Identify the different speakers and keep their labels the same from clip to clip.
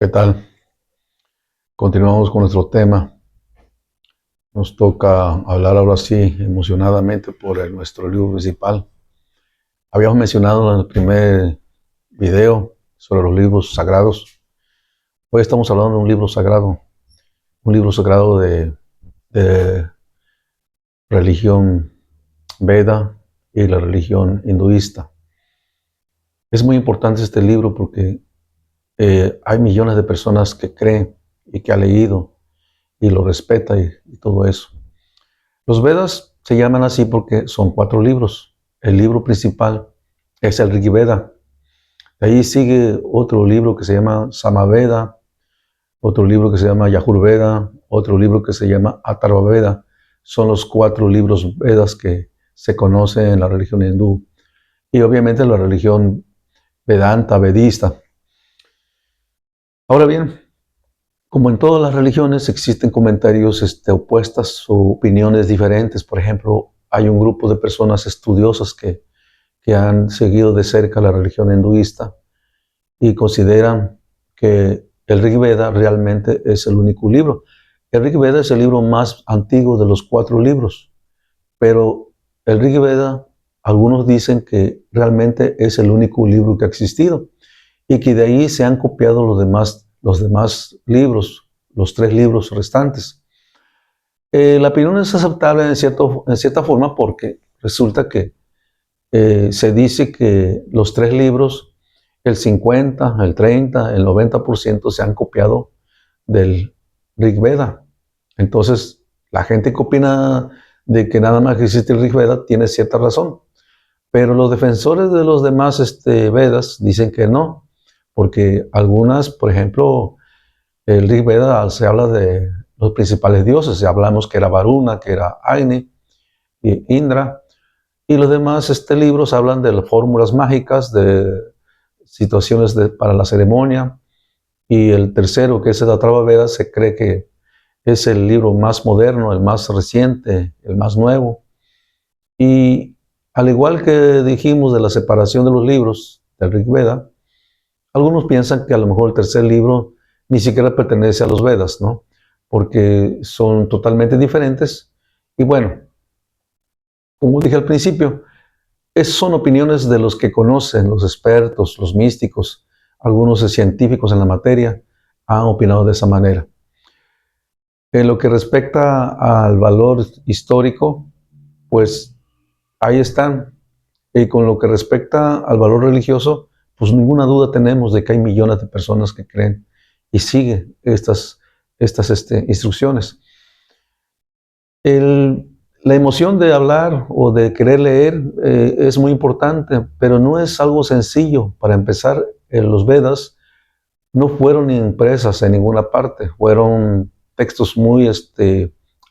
Speaker 1: ¿Qué tal? Continuamos con nuestro tema. Nos toca hablar ahora sí emocionadamente por nuestro libro principal. Habíamos mencionado en el primer video sobre los libros sagrados. Hoy estamos hablando de un libro sagrado de religión Veda y la religión hinduista. Es muy importante este libro porque hay millones de personas que creen y que han leído y lo respeta y todo eso. Los Vedas se llaman así porque son 4 libros. El libro principal es el Rig Veda. De ahí sigue otro libro que se llama Samaveda, otro libro que se llama Yajurveda, otro libro que se llama Atharva Veda. Son los 4 libros Vedas que se conocen en la religión hindú y obviamente la religión Vedanta, vedista. Ahora bien, como en todas las religiones existen comentarios opuestas o opiniones diferentes. Por ejemplo, hay un grupo de personas estudiosas que han seguido de cerca la religión hinduista y consideran que el Rig Veda realmente es el único libro. El Rig Veda es el libro más antiguo de los 4 libros, pero el Rig Veda, algunos dicen que realmente es el único libro que ha existido y que de ahí se han copiado los demás libros, los 3 libros restantes. La opinión es aceptable en cierta forma porque resulta que se dice que los 3 libros, el 50, el 30, el 90% se han copiado del Rig Veda. Entonces, la gente que opina de que nada más existe el Rig Veda tiene cierta razón. Pero los defensores de los demás Vedas dicen que no, porque algunas, por ejemplo, el Rig Veda se habla de los principales dioses, hablamos que era Varuna, que era Agni y Indra, y los demás libros hablan de las fórmulas mágicas, de situaciones para la ceremonia, y el tercero, que es el Atharva Veda, se cree que es el libro más moderno, el más reciente, el más nuevo. Y al igual que dijimos de la separación de los libros del Rig Veda, algunos piensan que a lo mejor el tercer libro ni siquiera pertenece a los Vedas, ¿no? Porque son totalmente diferentes. Y bueno, como dije al principio, son opiniones de los que conocen, los expertos, los místicos, algunos científicos en la materia han opinado de esa manera. En lo que respecta al valor histórico, pues ahí están. Y con lo que respecta al valor religioso, pues ninguna duda tenemos de que hay millones de personas que creen y siguen estas instrucciones. La emoción de hablar o de querer leer es muy importante, pero no es algo sencillo. Para empezar, los Vedas no fueron impresas en ninguna parte, fueron textos muy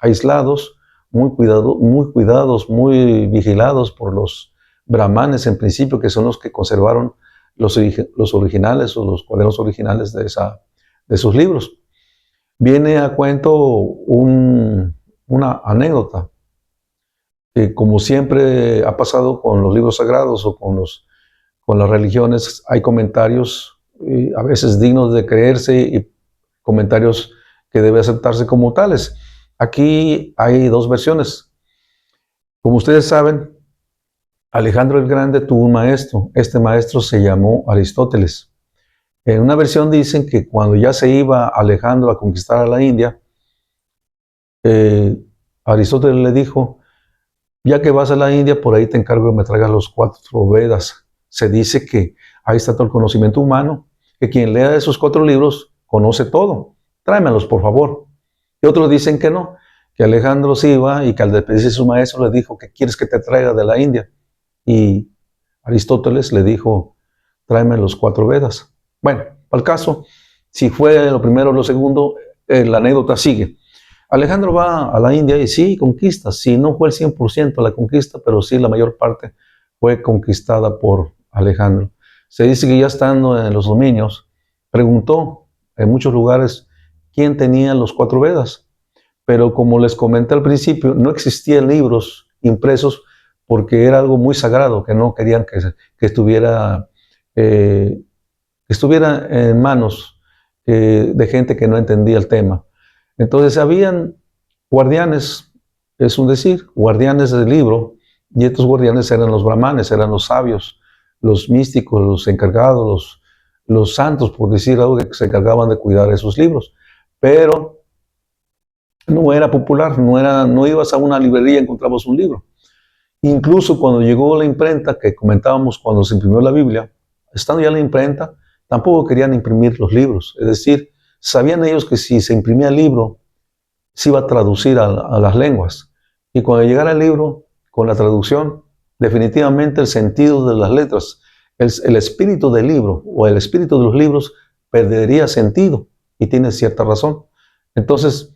Speaker 1: aislados, muy cuidados, muy vigilados por los brahmanes en principio, que son los que conservaron los originales o los cuadernos originales de sus libros. Viene a cuento una anécdota que, como siempre ha pasado con los libros sagrados o con las religiones, hay comentarios a veces dignos de creerse y comentarios que debe aceptarse como tales. Aquí hay 2 versiones. Como ustedes saben, Alejandro el Grande tuvo un maestro. Este maestro se llamó Aristóteles. En una versión dicen que cuando ya se iba Alejandro a conquistar a la India, Aristóteles le dijo: ya que vas a la India, por ahí te encargo de me traigas los 4 Vedas. Se dice que ahí está todo el conocimiento humano, que quien lea esos 4 libros conoce todo. Tráemelos, por favor. Y otros dicen que no, que Alejandro se iba y que al despedirse de su maestro le dijo: ¿qué quieres que te traiga de la India? Y Aristóteles le dijo: tráeme los 4 Vedas. Bueno, al caso, si fue lo primero o lo segundo, la anécdota sigue. Alejandro va a la India y sí, conquista. Sí, no fue el 100% la conquista, pero sí la mayor parte fue conquistada por Alejandro. Se dice que ya estando en los dominios, preguntó en muchos lugares quién tenía los 4 Vedas. Pero como les comenté al principio, no existían libros impresos porque era algo muy sagrado, que no querían que estuviera en manos de gente que no entendía el tema. Entonces habían guardianes, es un decir, guardianes del libro, y estos guardianes eran los brahmanes, eran los sabios, los místicos, los encargados, los santos, por decir algo, que se encargaban de cuidar esos libros. Pero no era popular, no ibas a una librería y encontrabas un libro. Incluso cuando llegó la imprenta, que comentábamos cuando se imprimió la Biblia, estando ya la imprenta, tampoco querían imprimir los libros. Es decir, sabían ellos que si se imprimía el libro, se iba a traducir a las lenguas. Y cuando llegara el libro, con la traducción, definitivamente el sentido de las letras, el espíritu del libro o el espíritu de los libros perdería sentido. Y tiene cierta razón. Entonces,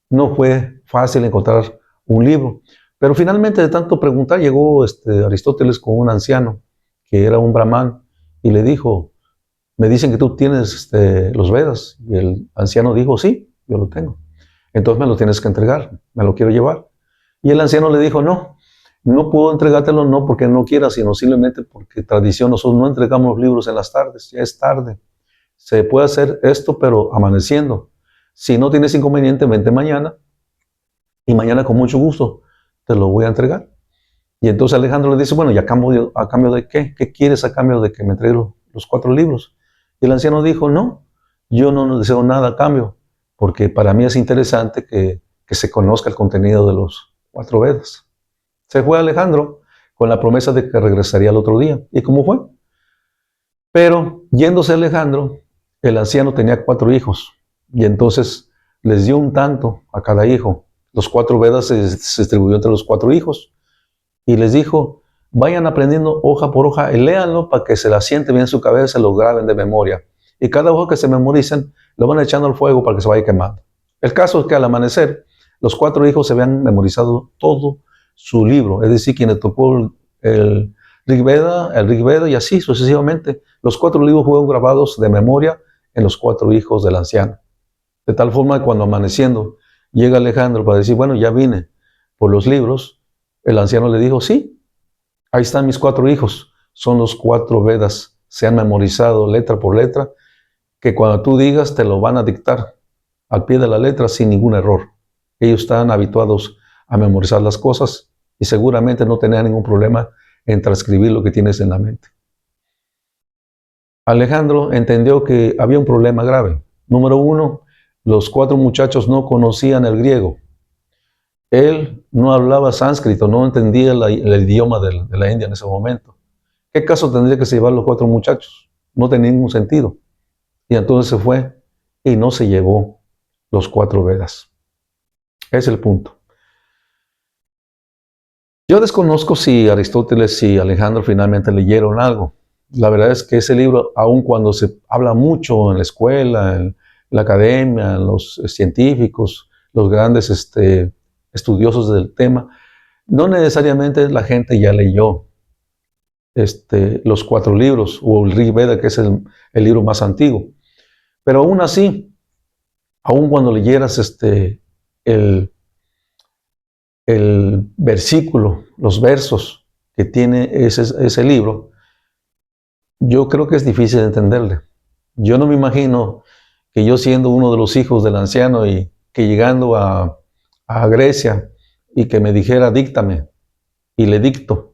Speaker 1: no fue fácil encontrar un libro. Pero finalmente, de tanto preguntar, llegó Aristóteles con un anciano, que era un brahman, y le dijo, me dicen que tú tienes los Vedas. Y el anciano dijo, sí, yo lo tengo. Entonces me lo tienes que entregar, me lo quiero llevar. Y el anciano le dijo, no, no puedo entregártelo, no porque no quiera, sino simplemente porque tradición, nosotros no entregamos los libros en las tardes, ya es tarde. Se puede hacer esto, pero amaneciendo. Si no tienes inconveniente, vente mañana, y mañana con mucho gusto te lo voy a entregar. Y entonces Alejandro le dice, bueno, ¿y a cambio de qué? ¿Qué quieres a cambio de que me entregue los 4 libros? Y el anciano dijo, no, yo no deseo nada a cambio, porque para mí es interesante que se conozca el contenido de los 4 Vedas. Se fue Alejandro con la promesa de que regresaría al otro día. ¿Y cómo fue? Pero yéndose Alejandro, el anciano tenía 4 hijos, y entonces les dio un tanto a cada hijo. Los 4 Vedas se distribuyó entre los 4 hijos, y les dijo, vayan aprendiendo hoja por hoja y léanlo para que se la siente bien en su cabeza y lo graben de memoria. Y cada hoja que se memoricen, lo van echando al fuego para que se vaya quemando. El caso es que al amanecer, los 4 hijos se habían memorizado todo su libro, es decir, quienes tocó el Rig Veda y así sucesivamente. Los 4 libros fueron grabados de memoria en los 4 hijos del anciano. De tal forma que cuando amaneciendo llega Alejandro para decir, bueno, ya vine por los libros, el anciano le dijo, sí, ahí están mis 4 hijos, son los 4 Vedas, se han memorizado letra por letra, que cuando tú digas te lo van a dictar al pie de la letra sin ningún error. Ellos están habituados a memorizar las cosas y seguramente no tenían ningún problema en transcribir lo que tienes en la mente. Alejandro entendió que había un problema grave. Número 1, los 4 muchachos no conocían el griego. Él no hablaba sánscrito, no entendía el idioma de la India en ese momento. ¿Qué caso tendría que se llevar los 4 muchachos? No tenía ningún sentido. Y entonces se fue y no se llevó los 4 Vedas. Es el punto. Yo desconozco si Aristóteles y Alejandro finalmente leyeron algo. La verdad es que ese libro, aun cuando se habla mucho en la escuela, en la academia, en los científicos, los grandes estudiosos del tema, no necesariamente la gente ya leyó los 4 libros o el Rig Veda, que es el libro más antiguo. Pero aún así, aun cuando leyeras el versículo, los versos que tiene ese libro, yo creo que es difícil de entenderle. Yo no me imagino que yo siendo uno de los hijos del anciano y que llegando a Grecia y que me dijera díctame y le dicto,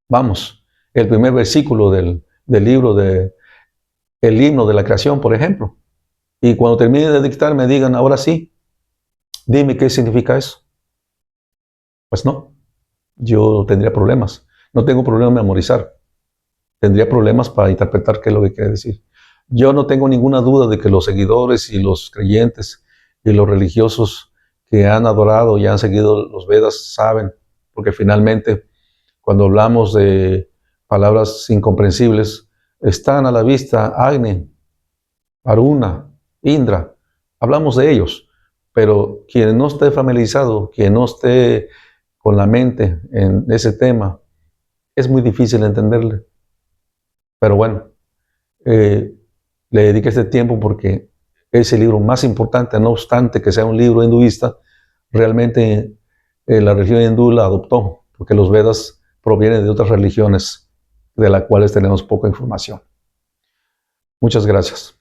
Speaker 1: vamos, el primer versículo del libro el himno de la creación, por ejemplo, y cuando termine de dictar me digan, ahora sí, dime qué significa eso. Pues no, yo tendría problemas. No tengo problema en memorizar. Tendría problemas para interpretar qué es lo que quiere decir. Yo no tengo ninguna duda de que los seguidores y los creyentes y los religiosos que han adorado y han seguido los Vedas saben, porque finalmente cuando hablamos de palabras incomprensibles, están a la vista Agni, Varuna, Indra, hablamos de ellos, pero quien no esté familiarizado, quien no esté con la mente en ese tema, es muy difícil entenderle. Pero bueno, le dediqué este tiempo porque es el libro más importante, no obstante que sea un libro hinduista, realmente la religión hindú la adoptó, porque los Vedas provienen de otras religiones de las cuales tenemos poca información. Muchas gracias.